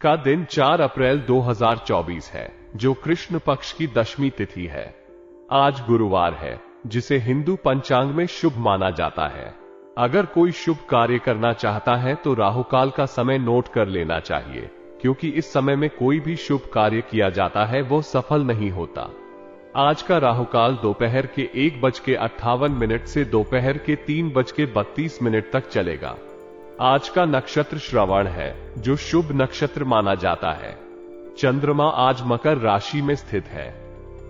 का दिन 4 अप्रैल 2024 है, जो कृष्ण पक्ष की दशमी तिथि है। आज गुरुवार है, जिसे हिंदू पंचांग में शुभ माना जाता है। अगर कोई शुभ कार्य करना चाहता है तो राहुकाल का समय नोट कर लेना चाहिए, क्योंकि इस समय में कोई भी शुभ कार्य किया जाता है वो सफल नहीं होता। आज का राहुकाल दोपहर के 1:58 से दोपहर के 3:32 तक चलेगा। आज का नक्षत्र श्रवण है, जो शुभ नक्षत्र माना जाता है। चंद्रमा आज मकर राशि में स्थित है।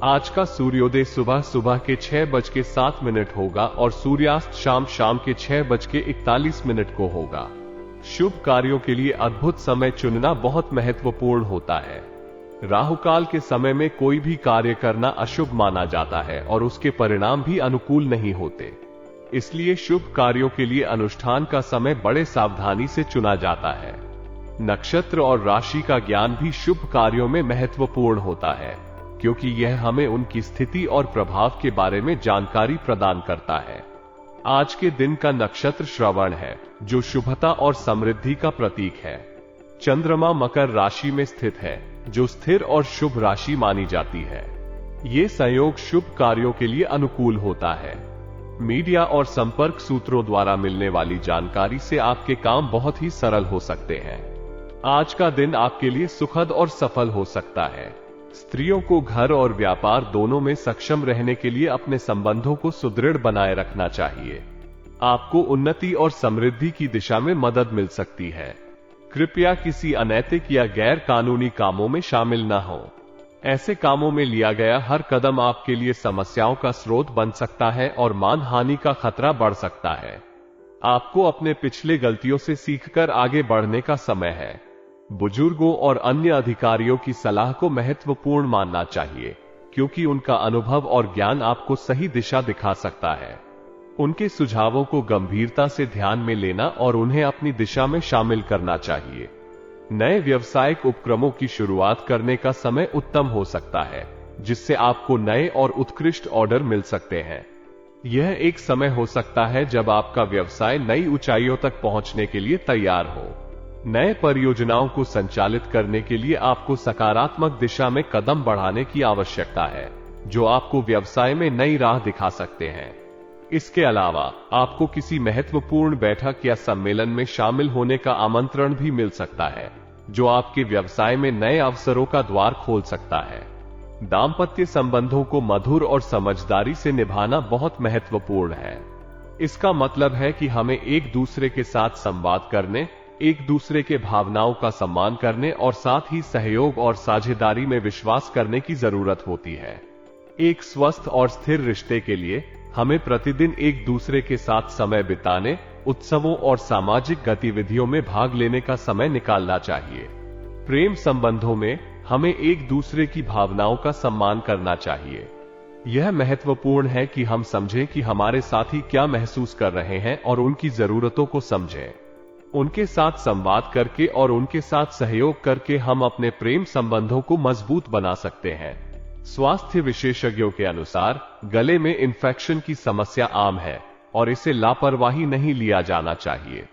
आज का सूर्योदय सुबह सुबह के 6:07 होगा और सूर्यास्त शाम शाम के 6:41 को होगा। शुभ कार्यों के लिए अद्भुत समय चुनना बहुत महत्वपूर्ण होता है। राहुकाल के समय में कोई भी कार्य करना अशुभ माना जाता है और उसके परिणाम भी अनुकूल नहीं होते। इसलिए शुभ कार्यों के लिए अनुष्ठान का समय बड़े सावधानी से चुना जाता है। नक्षत्र और राशि का ज्ञान भी शुभ कार्यों में महत्वपूर्ण होता है, क्योंकि यह हमें उनकी स्थिति और प्रभाव के बारे में जानकारी प्रदान करता है। आज के दिन का नक्षत्र श्रवण है, जो शुभता और समृद्धि का प्रतीक है। चंद्रमा मकर राशि में स्थित है, जो स्थिर और शुभ राशि मानी जाती है। ये संयोग शुभ कार्यों के लिए अनुकूल होता है। मीडिया और संपर्क सूत्रों द्वारा मिलने वाली जानकारी से आपके काम बहुत ही सरल हो सकते हैं। आज का दिन आपके लिए सुखद और सफल हो सकता है। स्त्रियों को घर और व्यापार दोनों में सक्षम रहने के लिए अपने संबंधों को सुदृढ़ बनाए रखना चाहिए। आपको उन्नति और समृद्धि की दिशा में मदद मिल सकती है। कृपया किसी अनैतिक या गैर कानूनी कामों में शामिल न हो। ऐसे कामों में लिया गया हर कदम आपके लिए समस्याओं का स्रोत बन सकता है और मानहानि का खतरा बढ़ सकता है। आपको अपने पिछले गलतियों से सीखकर आगे बढ़ने का समय है। बुजुर्गों और अन्य अधिकारियों की सलाह को महत्वपूर्ण मानना चाहिए, क्योंकि उनका अनुभव और ज्ञान आपको सही दिशा दिखा सकता है। उनके सुझावों को गंभीरता से ध्यान में लेना और उन्हें अपनी दिशा में शामिल करना चाहिए। नए व्यवसायिक उपक्रमों की शुरुआत करने का समय उत्तम हो सकता है, जिससे आपको नए और उत्कृष्ट ऑर्डर मिल सकते हैं। यह एक समय हो सकता है जब आपका व्यवसाय नई ऊंचाइयों तक पहुंचने के लिए तैयार हो। नए परियोजनाओं को संचालित करने के लिए आपको सकारात्मक दिशा में कदम बढ़ाने की आवश्यकता है, जो आपको व्यवसाय में नई राह दिखा सकते हैं। इसके अलावा आपको किसी महत्वपूर्ण बैठक या सम्मेलन में शामिल होने का आमंत्रण भी मिल सकता है, जो आपके व्यवसाय में नए अवसरों का द्वार खोल सकता है। दांपत्य संबंधों को मधुर और समझदारी से निभाना बहुत महत्वपूर्ण है। इसका मतलब है कि हमें एक दूसरे के साथ संवाद करने, एक दूसरे के भावनाओं का सम्मान करने और साथ ही सहयोग और साझेदारी में विश्वास करने की जरूरत होती है। एक स्वस्थ और स्थिर रिश्ते के लिए हमें प्रतिदिन एक दूसरे के साथ समय बिताने, उत्सवों और सामाजिक गतिविधियों में भाग लेने का समय निकालना चाहिए। प्रेम संबंधों में हमें एक दूसरे की भावनाओं का सम्मान करना चाहिए। यह महत्वपूर्ण है कि हम समझें कि हमारे साथी क्या महसूस कर रहे हैं और उनकी जरूरतों को समझें। उनके साथ संवाद करके और उनके साथ सहयोग करके हम अपने प्रेम संबंधों को मजबूत बना सकते हैं। स्वास्थ्य विशेषज्ञों के अनुसार गले में इन्फेक्शन की समस्या आम है और इसे लापरवाही नहीं लिया जाना चाहिए।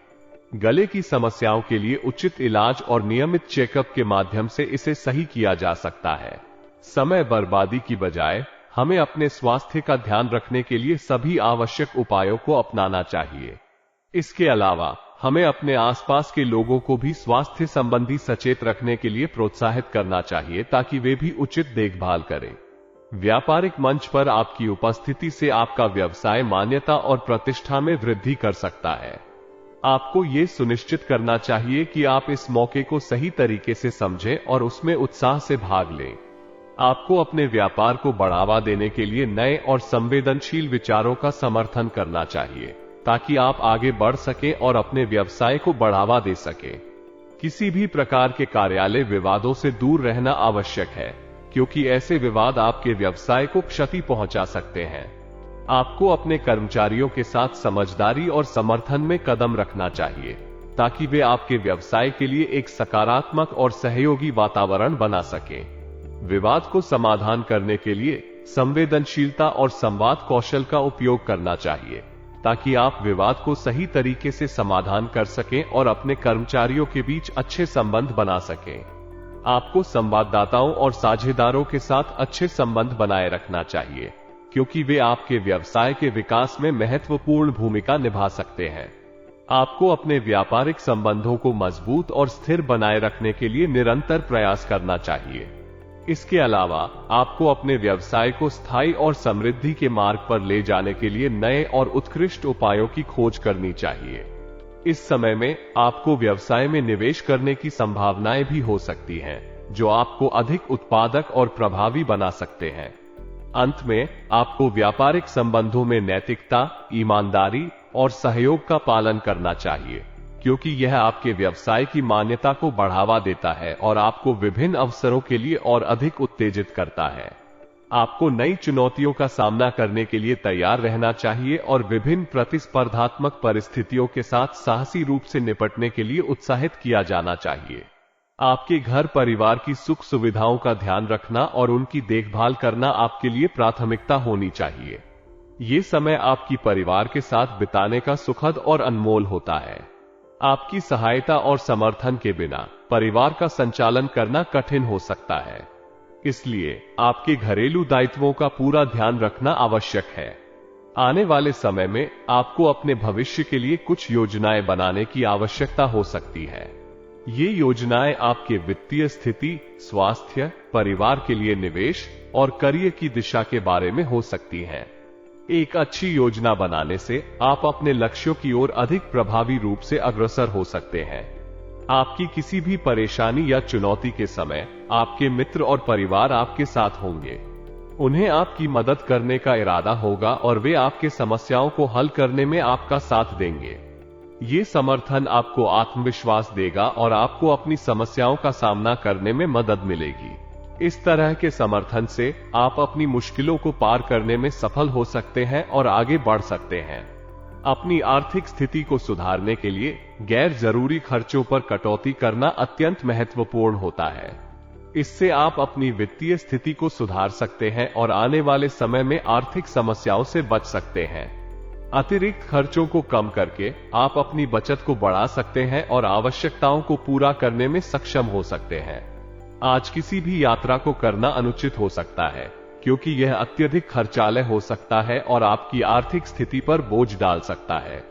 गले की समस्याओं के लिए उचित इलाज और नियमित चेकअप के माध्यम से इसे सही किया जा सकता है। समय बर्बादी की बजाय हमें अपने स्वास्थ्य का ध्यान रखने के लिए सभी आवश्यक उपायों को अपनाना चाहिए। इसके अलावा हमें अपने आसपास के लोगों को भी स्वास्थ्य संबंधी सचेत रखने के लिए प्रोत्साहित करना चाहिए, ताकि वे भी उचित देखभाल करें। व्यापारिक मंच पर आपकी उपस्थिति से आपका व्यवसाय मान्यता और प्रतिष्ठा में वृद्धि कर सकता है। आपको ये सुनिश्चित करना चाहिए कि आप इस मौके को सही तरीके से समझें और उसमें उत्साह से भाग लें। आपको अपने व्यापार को बढ़ावा देने के लिए नए और संवेदनशील विचारों का समर्थन करना चाहिए, ताकि आप आगे बढ़ सकें और अपने व्यवसाय को बढ़ावा दे सकें। किसी भी प्रकार के कार्यालय विवादों से दूर रहना आवश्यक है, क्योंकि ऐसे विवाद आपके व्यवसाय को क्षति पहुंचा सकते हैं। आपको अपने कर्मचारियों के साथ समझदारी और समर्थन में कदम रखना चाहिए, ताकि वे आपके व्यवसाय के लिए एक सकारात्मक और सहयोगी वातावरण बना सकें। विवाद को समाधान करने के लिए संवेदनशीलता और संवाद कौशल का उपयोग करना चाहिए, ताकि आप विवाद को सही तरीके से समाधान कर सकें और अपने कर्मचारियों के बीच अच्छे संबंध बना सकें। आपको संवाददाताओं और साझेदारों के साथ अच्छे संबंध बनाए रखना चाहिए, क्योंकि वे आपके व्यवसाय के विकास में महत्वपूर्ण भूमिका निभा सकते हैं। आपको अपने व्यापारिक संबंधों को मजबूत और स्थिर बनाए रखने के लिए निरंतर प्रयास करना चाहिए। इसके अलावा आपको अपने व्यवसाय को स्थायी और समृद्धि के मार्ग पर ले जाने के लिए नए और उत्कृष्ट उपायों की खोज करनी चाहिए। इस समय में आपको व्यवसाय में निवेश करने की संभावनाएं भी हो सकती हैं, जो आपको अधिक उत्पादक और प्रभावी बना सकते हैं। अंत में आपको व्यापारिक संबंधों में नैतिकता, ईमानदारी और सहयोग का पालन करना चाहिए, क्योंकि यह आपके व्यवसाय की मान्यता को बढ़ावा देता है और आपको विभिन्न अवसरों के लिए और अधिक उत्तेजित करता है। आपको नई चुनौतियों का सामना करने के लिए तैयार रहना चाहिए और विभिन्न प्रतिस्पर्धात्मक परिस्थितियों के साथ साहसी रूप से निपटने के लिए उत्साहित किया जाना चाहिए। आपके घर परिवार की सुख सुविधाओं का ध्यान रखना और उनकी देखभाल करना आपके लिए प्राथमिकता होनी चाहिए। ये समय आपकी परिवार के साथ बिताने का सुखद और अनमोल होता है। आपकी सहायता और समर्थन के बिना परिवार का संचालन करना कठिन हो सकता है, इसलिए आपके घरेलू दायित्वों का पूरा ध्यान रखना आवश्यक है। आने वाले समय में आपको अपने भविष्य के लिए कुछ योजनाएं बनाने की आवश्यकता हो सकती है। ये योजनाएं आपके वित्तीय स्थिति, स्वास्थ्य, परिवार के लिए निवेश और करियर की दिशा के बारे में हो सकती हैं। एक अच्छी योजना बनाने से आप अपने लक्ष्यों की ओर अधिक प्रभावी रूप से अग्रसर हो सकते हैं। आपकी किसी भी परेशानी या चुनौती के समय आपके मित्र और परिवार आपके साथ होंगे। उन्हें आपकी मदद करने का इरादा होगा और वे आपके समस्याओं को हल करने में आपका साथ देंगे। ये समर्थन आपको आत्मविश्वास देगा और आपको अपनी समस्याओं का सामना करने में मदद मिलेगी। इस तरह के समर्थन से आप अपनी मुश्किलों को पार करने में सफल हो सकते हैं और आगे बढ़ सकते हैं। अपनी आर्थिक स्थिति को सुधारने के लिए गैर जरूरी खर्चों पर कटौती करना अत्यंत महत्वपूर्ण होता है। इससे आप अपनी वित्तीय स्थिति को सुधार सकते हैं और आने वाले समय में आर्थिक समस्याओं से बच सकते हैं। अतिरिक्त खर्चों को कम करके आप अपनी बचत को बढ़ा सकते हैं और आवश्यकताओं को पूरा करने में सक्षम हो सकते हैं। आज किसी भी यात्रा को करना अनुचित हो सकता है, क्योंकि यह अत्यधिक खर्चालय हो सकता है और आपकी आर्थिक स्थिति पर बोझ डाल सकता है।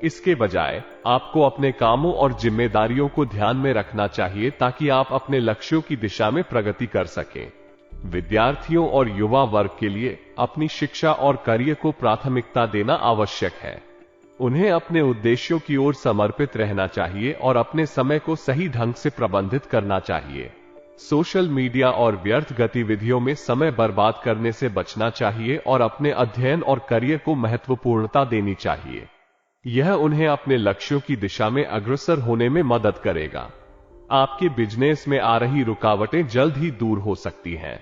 इसके बजाय आपको अपने कामों और जिम्मेदारियों को ध्यान में रखना चाहिए ताकि आप अपने लक्ष्यों की दिशा में प्रगति कर सकें। विद्यार्थियों और युवा वर्ग के लिए अपनी शिक्षा और करियर को प्राथमिकता देना आवश्यक है। उन्हें अपने उद्देश्यों की ओर समर्पित रहना चाहिए और अपने समय को सही ढंग से प्रबंधित करना चाहिए। सोशल मीडिया और व्यर्थ गतिविधियों में समय बर्बाद करने से बचना चाहिए और अपने अध्ययन और करियर को महत्वपूर्णता देनी चाहिए। यह उन्हें अपने लक्ष्यों की दिशा में अग्रसर होने में मदद करेगा। आपके बिजनेस में आ रही रुकावटें जल्द ही दूर हो सकती हैं।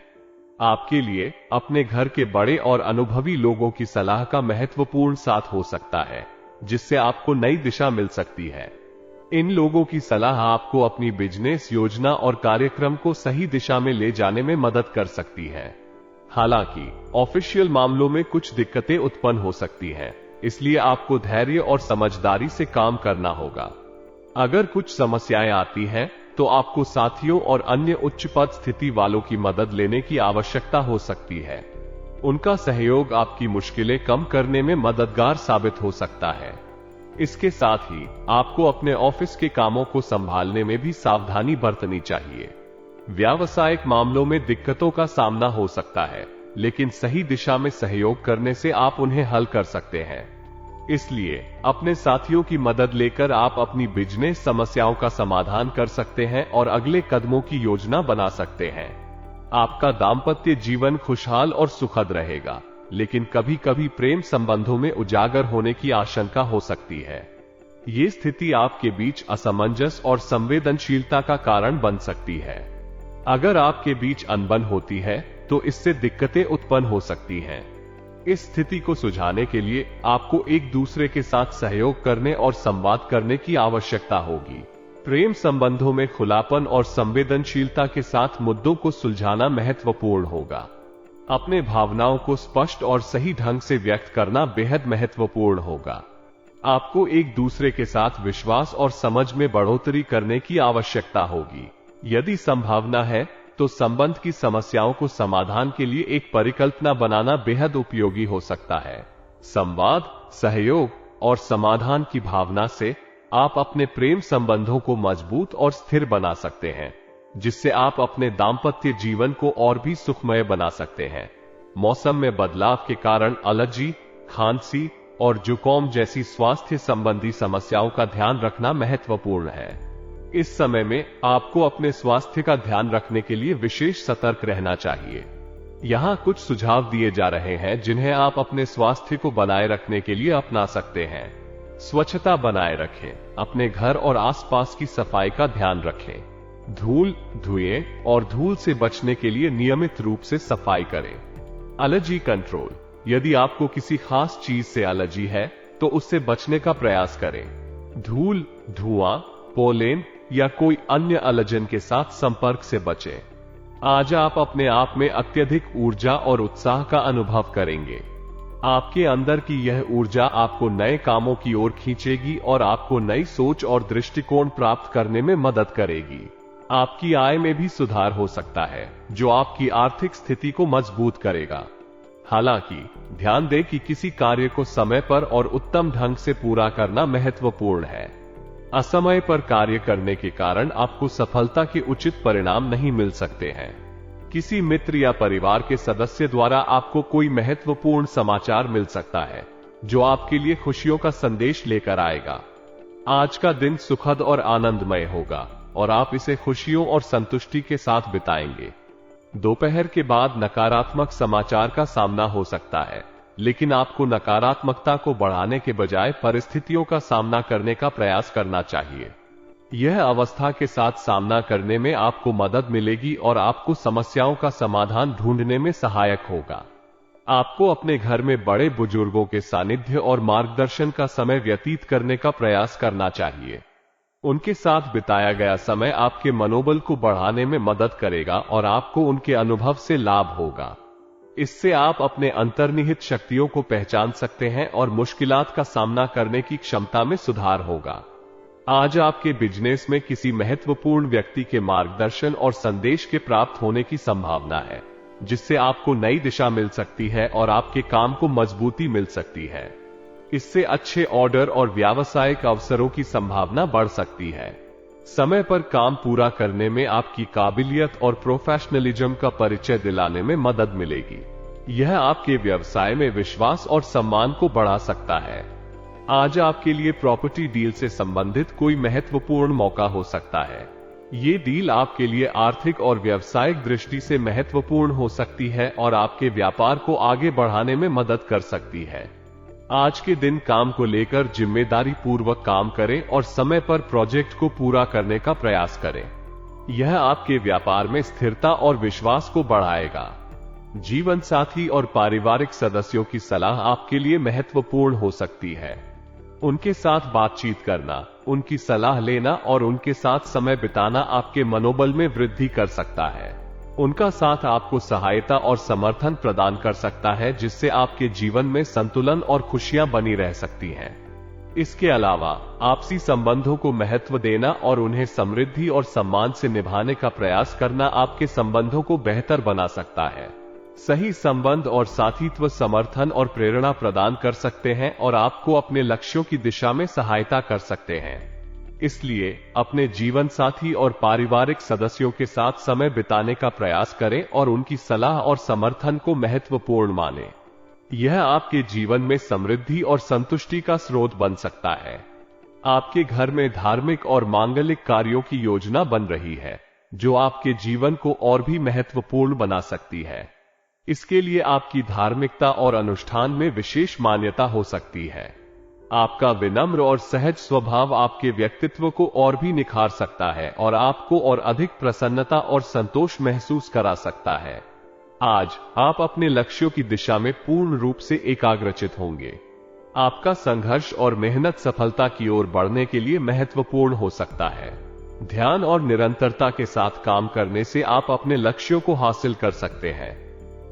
आपके लिए अपने घर के बड़े और अनुभवी लोगों की सलाह का महत्वपूर्ण साथ हो सकता है, जिससे आपको नई दिशा मिल सकती है। इन लोगों की सलाह आपको अपनी बिजनेस योजना और कार्यक्रम को सही दिशा में ले जाने में मदद कर सकती है। हालांकि ऑफिशियल मामलों में कुछ दिक्कतें उत्पन्न हो सकती हैं, इसलिए आपको धैर्य और समझदारी से काम करना होगा। अगर कुछ समस्याएं आती हैं, तो आपको साथियों और अन्य उच्च पद स्थिति वालों की मदद लेने की आवश्यकता हो सकती है। उनका सहयोग आपकी मुश्किलें कम करने में मददगार साबित हो सकता है। इसके साथ ही आपको अपने ऑफिस के कामों को संभालने में भी सावधानी बरतनी चाहिए। व्यावसायिक मामलों में दिक्कतों का सामना हो सकता है, लेकिन सही दिशा में सहयोग करने से आप उन्हें हल कर सकते हैं। इसलिए अपने साथियों की मदद लेकर आप अपनी बिजनेस समस्याओं का समाधान कर सकते हैं और अगले कदमों की योजना बना सकते हैं। आपका दाम्पत्य जीवन खुशहाल और सुखद रहेगा, लेकिन कभी कभी प्रेम संबंधों में उजागर होने की आशंका हो सकती है। ये स्थिति आपके बीच असमंजस और संवेदनशीलता का कारण बन सकती है। अगर आपके बीच अनबन होती है, तो इससे दिक्कतें उत्पन्न हो सकती हैं। इस स्थिति को सुलझाने के लिए आपको एक दूसरे के साथ सहयोग करने और संवाद करने की आवश्यकता होगी। प्रेम संबंधों में खुलापन और संवेदनशीलता के साथ मुद्दों को सुलझाना महत्वपूर्ण होगा। अपने भावनाओं को स्पष्ट और सही ढंग से व्यक्त करना बेहद महत्वपूर्ण होगा। आपको एक दूसरे के साथ विश्वास और समझ में बढ़ोतरी करने की आवश्यकता होगी। यदि संभावना है तो संबंध की समस्याओं को समाधान के लिए एक परिकल्पना बनाना बेहद उपयोगी हो सकता है। संवाद, सहयोग और समाधान की भावना से आप अपने प्रेम संबंधों को मजबूत और स्थिर बना सकते हैं, जिससे आप अपने दाम्पत्य जीवन को और भी सुखमय बना सकते हैं। मौसम में बदलाव के कारण एलर्जी, खांसी और जुकाम जैसी स्वास्थ्य संबंधी समस्याओं का ध्यान रखना महत्वपूर्ण है। इस समय में आपको अपने स्वास्थ्य का ध्यान रखने के लिए विशेष सतर्क रहना चाहिए। यहाँ कुछ सुझाव दिए जा रहे हैं जिन्हें आप अपने स्वास्थ्य को बनाए रखने के लिए अपना सकते हैं। स्वच्छता बनाए रखें, अपने घर और आसपास की सफाई का ध्यान रखें। धूल, धुएं और धूल से बचने के लिए नियमित रूप से सफाई करें। एलर्जी कंट्रोल, यदि आपको किसी खास चीज से एलर्जी है तो उससे बचने का प्रयास करें। धूल, धुआं, पोलेन या कोई अन्य एलर्जन के साथ संपर्क से बचें। आज आप अपने आप में अत्यधिक ऊर्जा और उत्साह का अनुभव करेंगे। आपके अंदर की यह ऊर्जा आपको नए कामों की ओर खींचेगी और आपको नई सोच और दृष्टिकोण प्राप्त करने में मदद करेगी। आपकी आय में भी सुधार हो सकता है, जो आपकी आर्थिक स्थिति को मजबूत करेगा। हालांकि ध्यान दें कि किसी कार्य को समय पर और उत्तम ढंग से पूरा करना महत्वपूर्ण है। असमय पर कार्य करने के कारण आपको सफलता के उचित परिणाम नहीं मिल सकते हैं। किसी मित्र या परिवार के सदस्य द्वारा आपको कोई महत्वपूर्ण समाचार मिल सकता है, जो आपके लिए खुशियों का संदेश लेकर आएगा। आज का दिन सुखद और आनंदमय होगा और आप इसे खुशियों और संतुष्टि के साथ बिताएंगे। दोपहर के बाद नकारात्मक समाचार का सामना हो सकता है, लेकिन आपको नकारात्मकता को बढ़ाने के बजाय परिस्थितियों का सामना करने का प्रयास करना चाहिए। यह अवस्था के साथ सामना करने में आपको मदद मिलेगी और आपको समस्याओं का समाधान ढूंढने में सहायक होगा। आपको अपने घर में बड़े बुजुर्गों के सानिध्य और मार्गदर्शन का समय व्यतीत करने का प्रयास करना चाहिए। उनके साथ बिताया गया समय आपके मनोबल को बढ़ाने में मदद करेगा और आपको उनके अनुभव से लाभ होगा। इससे आप अपने अंतर्निहित शक्तियों को पहचान सकते हैं और मुश्किलात का सामना करने की क्षमता में सुधार होगा। आज आपके बिजनेस में किसी महत्वपूर्ण व्यक्ति के मार्गदर्शन और संदेश के प्राप्त होने की संभावना है, जिससे आपको नई दिशा मिल सकती है और आपके काम को मजबूती मिल सकती है। इससे अच्छे ऑर्डर और व्यावसायिक अवसरों की संभावना बढ़ सकती है। समय पर काम पूरा करने में आपकी काबिलियत और प्रोफेशनलिज्म का परिचय दिलाने में मदद मिलेगी। यह आपके व्यवसाय में विश्वास और सम्मान को बढ़ा सकता है। आज आपके लिए प्रॉपर्टी डील से संबंधित कोई महत्वपूर्ण मौका हो सकता है। ये डील आपके लिए आर्थिक और व्यावसायिक दृष्टि से महत्वपूर्ण हो सकती है और आपके व्यापार को आगे बढ़ाने में मदद कर सकती है। आज के दिन काम को लेकर जिम्मेदारी पूर्वक काम करें और समय पर प्रोजेक्ट को पूरा करने का प्रयास करें। यह आपके व्यापार में स्थिरता और विश्वास को बढ़ाएगा। जीवन साथी और पारिवारिक सदस्यों की सलाह आपके लिए महत्वपूर्ण हो सकती है। उनके साथ बातचीत करना, उनकी सलाह लेना और उनके साथ समय बिताना आपके मनोबल में वृद्धि कर सकता है। उनका साथ आपको सहायता और समर्थन प्रदान कर सकता है, जिससे आपके जीवन में संतुलन और खुशियां बनी रह सकती हैं। इसके अलावा आपसी संबंधों को महत्व देना और उन्हें समृद्धि और सम्मान से निभाने का प्रयास करना आपके संबंधों को बेहतर बना सकता है। सही संबंध और साथीत्व समर्थन और प्रेरणा प्रदान कर सकते हैं और आपको अपने लक्ष्यों की दिशा में सहायता कर सकते हैं। इसलिए अपने जीवन साथी और पारिवारिक सदस्यों के साथ समय बिताने का प्रयास करें और उनकी सलाह और समर्थन को महत्वपूर्ण मानें। यह आपके जीवन में समृद्धि और संतुष्टि का स्रोत बन सकता है। आपके घर में धार्मिक और मांगलिक कार्यों की योजना बन रही है, जो आपके जीवन को और भी महत्वपूर्ण बना सकती है। इसके लिए आपकी धार्मिकता और अनुष्ठान में विशेष मान्यता हो सकती है। आपका विनम्र और सहज स्वभाव आपके व्यक्तित्व को और भी निखार सकता है और आपको और अधिक प्रसन्नता और संतोष महसूस करा सकता है। आज आप अपने लक्ष्यों की दिशा में पूर्ण रूप से एकाग्रचित होंगे। आपका संघर्ष और मेहनत सफलता की ओर बढ़ने के लिए महत्वपूर्ण हो सकता है। ध्यान और निरंतरता के साथ काम करने से आप अपने लक्ष्यों को हासिल कर सकते हैं।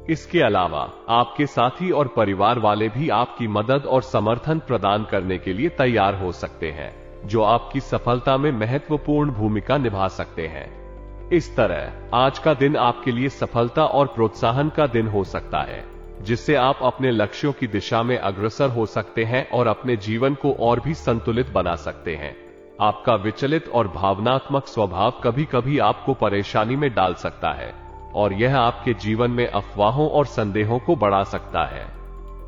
इसके अलावा आपके साथी और परिवार वाले भी आपकी मदद और समर्थन प्रदान करने के लिए तैयार हो सकते हैं, जो आपकी सफलता में महत्वपूर्ण भूमिका निभा सकते हैं। इस तरह आज का दिन आपके लिए सफलता और प्रोत्साहन का दिन हो सकता है, जिससे आप अपने लक्ष्यों की दिशा में अग्रसर हो सकते हैं और अपने जीवन को और भी संतुलित बना सकते हैं। आपका विचलित और भावनात्मक स्वभाव कभी कभी आपको परेशानी में डाल सकता है और यह आपके जीवन में अफवाहों और संदेहों को बढ़ा सकता है।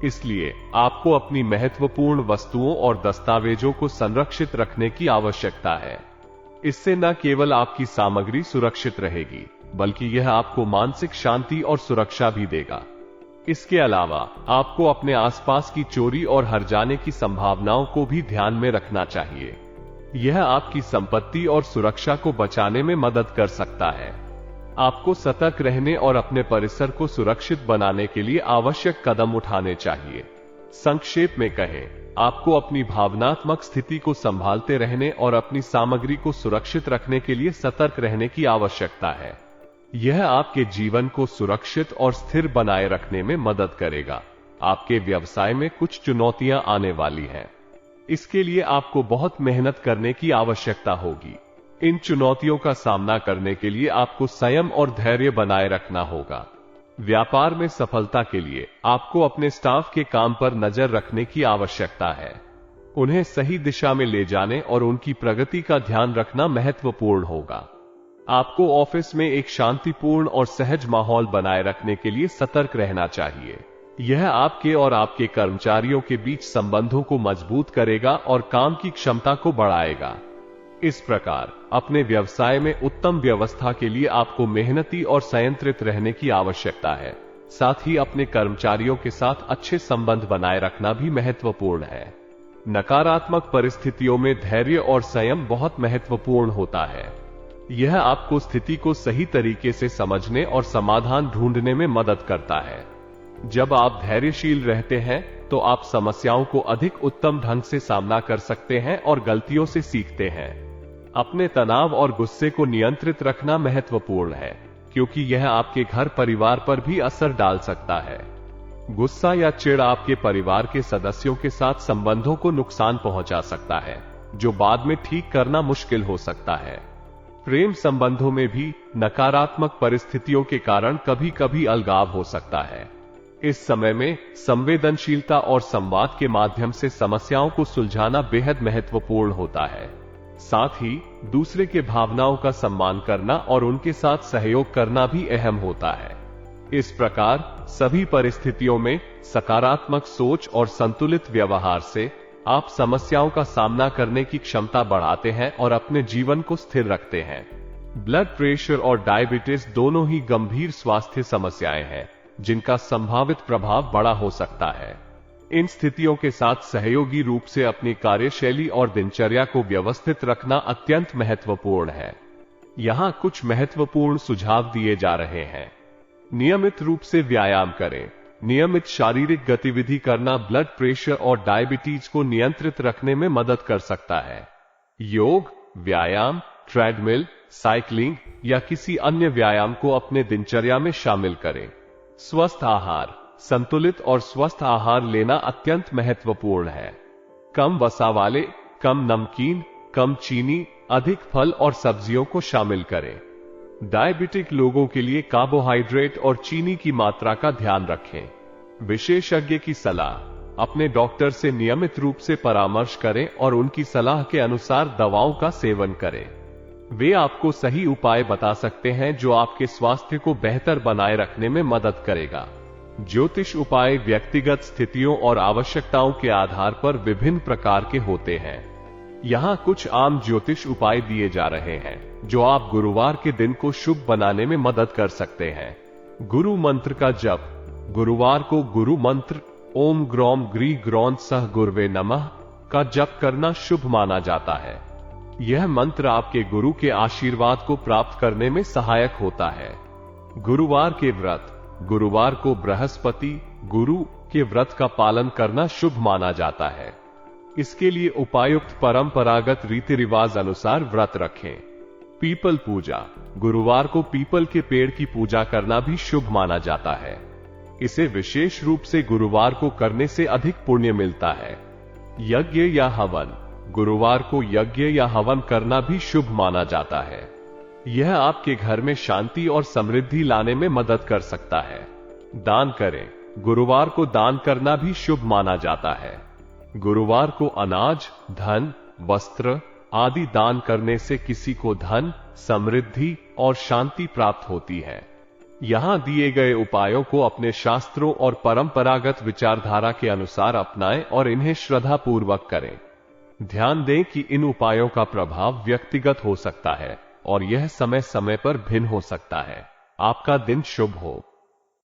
इसलिए आपको अपनी महत्वपूर्ण वस्तुओं और दस्तावेजों को संरक्षित रखने की आवश्यकता है। इससे न केवल आपकी सामग्री सुरक्षित रहेगी, बल्कि यह आपको मानसिक शांति और सुरक्षा भी देगा। इसके अलावा आपको अपने आसपास की चोरी और हर जाने की संभावनाओं को भी ध्यान में रखना चाहिए। यह आपकी संपत्ति और सुरक्षा को बचाने में मदद कर सकता है। आपको सतर्क रहने और अपने परिसर को सुरक्षित बनाने के लिए आवश्यक कदम उठाने चाहिए। संक्षेप में कहें, आपको अपनी भावनात्मक स्थिति को संभालते रहने और अपनी सामग्री को सुरक्षित रखने के लिए सतर्क रहने की आवश्यकता है। यह आपके जीवन को सुरक्षित और स्थिर बनाए रखने में मदद करेगा। आपके व्यवसाय में कुछ चुनौतियां आने वाली हैं। इसके लिए आपको बहुत मेहनत करने की आवश्यकता होगी। इन चुनौतियों का सामना करने के लिए आपको संयम और धैर्य बनाए रखना होगा। व्यापार में सफलता के लिए आपको अपने स्टाफ के काम पर नजर रखने की आवश्यकता है। उन्हें सही दिशा में ले जाने और उनकी प्रगति का ध्यान रखना महत्वपूर्ण होगा। आपको ऑफिस में एक शांतिपूर्ण और सहज माहौल बनाए रखने के लिए सतर्क रहना चाहिए। यह आपके और आपके कर्मचारियों के बीच संबंधों को मजबूत करेगा और काम की क्षमता को बढ़ाएगा। इस प्रकार अपने व्यवसाय में उत्तम व्यवस्था के लिए आपको मेहनती और संयंत्रित रहने की आवश्यकता है। साथ ही अपने कर्मचारियों के साथ अच्छे संबंध बनाए रखना भी महत्वपूर्ण है। नकारात्मक परिस्थितियों में धैर्य और संयम बहुत महत्वपूर्ण होता है। यह आपको स्थिति को सही तरीके से समझने और समाधान ढूंढने में मदद करता है। जब आप धैर्यशील रहते हैं तो आप समस्याओं को अधिक उत्तम ढंग से सामना कर सकते हैं और गलतियों से सीखते हैं। अपने तनाव और गुस्से को नियंत्रित रखना महत्वपूर्ण है, क्योंकि यह आपके घर परिवार पर भी असर डाल सकता है। गुस्सा या चिढ़ आपके परिवार के सदस्यों के साथ संबंधों को नुकसान पहुंचा सकता है, जो बाद में ठीक करना मुश्किल हो सकता है। प्रेम संबंधों में भी नकारात्मक परिस्थितियों के कारण कभी कभी अलगाव हो सकता है। इस समय में संवेदनशीलता और संवाद के माध्यम से समस्याओं को सुलझाना बेहद महत्वपूर्ण होता है। साथ ही दूसरे के भावनाओं का सम्मान करना और उनके साथ सहयोग करना भी अहम होता है। इस प्रकार सभी परिस्थितियों में सकारात्मक सोच और संतुलित व्यवहार से आप समस्याओं का सामना करने की क्षमता बढ़ाते हैं और अपने जीवन को स्थिर रखते हैं। ब्लड प्रेशर और डायबिटीज दोनों ही गंभीर स्वास्थ्य समस्याएं हैं, जिनका संभावित प्रभाव बड़ा हो सकता है। इन स्थितियों के साथ सहयोगी रूप से अपनी कार्यशैली और दिनचर्या को व्यवस्थित रखना अत्यंत महत्वपूर्ण है। यहां कुछ महत्वपूर्ण सुझाव दिए जा रहे हैं। नियमित रूप से व्यायाम करें। नियमित शारीरिक गतिविधि करना ब्लड प्रेशर और डायबिटीज को नियंत्रित रखने में मदद कर सकता है। योग, व्यायाम, ट्रेडमिल, साइकिलिंग या किसी अन्य व्यायाम को अपने दिनचर्या में शामिल करें। स्वस्थ आहार, संतुलित और स्वस्थ आहार लेना अत्यंत महत्वपूर्ण है। कम वसा वाले, कम नमकीन, कम चीनी, अधिक फल और सब्जियों को शामिल करें। डायबिटिक लोगों के लिए कार्बोहाइड्रेट और चीनी की मात्रा का ध्यान रखें। विशेषज्ञ की सलाह, अपने डॉक्टर से नियमित रूप से परामर्श करें और उनकी सलाह के अनुसार दवाओं का सेवन करें। वे आपको सही उपाय बता सकते हैं जो आपके स्वास्थ्य को बेहतर बनाए रखने में मदद करेगा। ज्योतिष उपाय व्यक्तिगत स्थितियों और आवश्यकताओं के आधार पर विभिन्न प्रकार के होते हैं। यहां कुछ आम ज्योतिष उपाय दिए जा रहे हैं जो आप गुरुवार के दिन को शुभ बनाने में मदद कर सकते हैं। गुरु मंत्र का जप। गुरुवार को गुरु मंत्र ओम ग्रौम ग्री ग्रौन सह गुरवे नमः का जप करना शुभ माना जाता है। यह मंत्र आपके गुरु के आशीर्वाद को प्राप्त करने में सहायक होता है। गुरुवार के व्रत। गुरुवार को बृहस्पति गुरु के व्रत का पालन करना शुभ माना जाता है। इसके लिए उपायुक्त परंपरागत रीति रिवाज अनुसार व्रत रखें। पीपल पूजा। गुरुवार को पीपल के पेड़ की पूजा करना भी शुभ माना जाता है। इसे विशेष रूप से गुरुवार को करने से अधिक पुण्य मिलता है। यज्ञ या हवन। गुरुवार को यज्ञ या हवन करना भी शुभ माना जाता है। यह आपके घर में शांति और समृद्धि लाने में मदद कर सकता है। दान करें। गुरुवार को दान करना भी शुभ माना जाता है। गुरुवार को अनाज, धन, वस्त्र आदि दान करने से किसी को धन, समृद्धि और शांति प्राप्त होती है। यहां दिए गए उपायों को अपने शास्त्रों और परंपरागत विचारधारा के अनुसार अपनाएं और इन्हें श्रद्धापूर्वक करें। ध्यान दें कि इन उपायों का प्रभाव व्यक्तिगत हो सकता है और यह समय समय पर भिन्न हो सकता है। आपका दिन शुभ हो।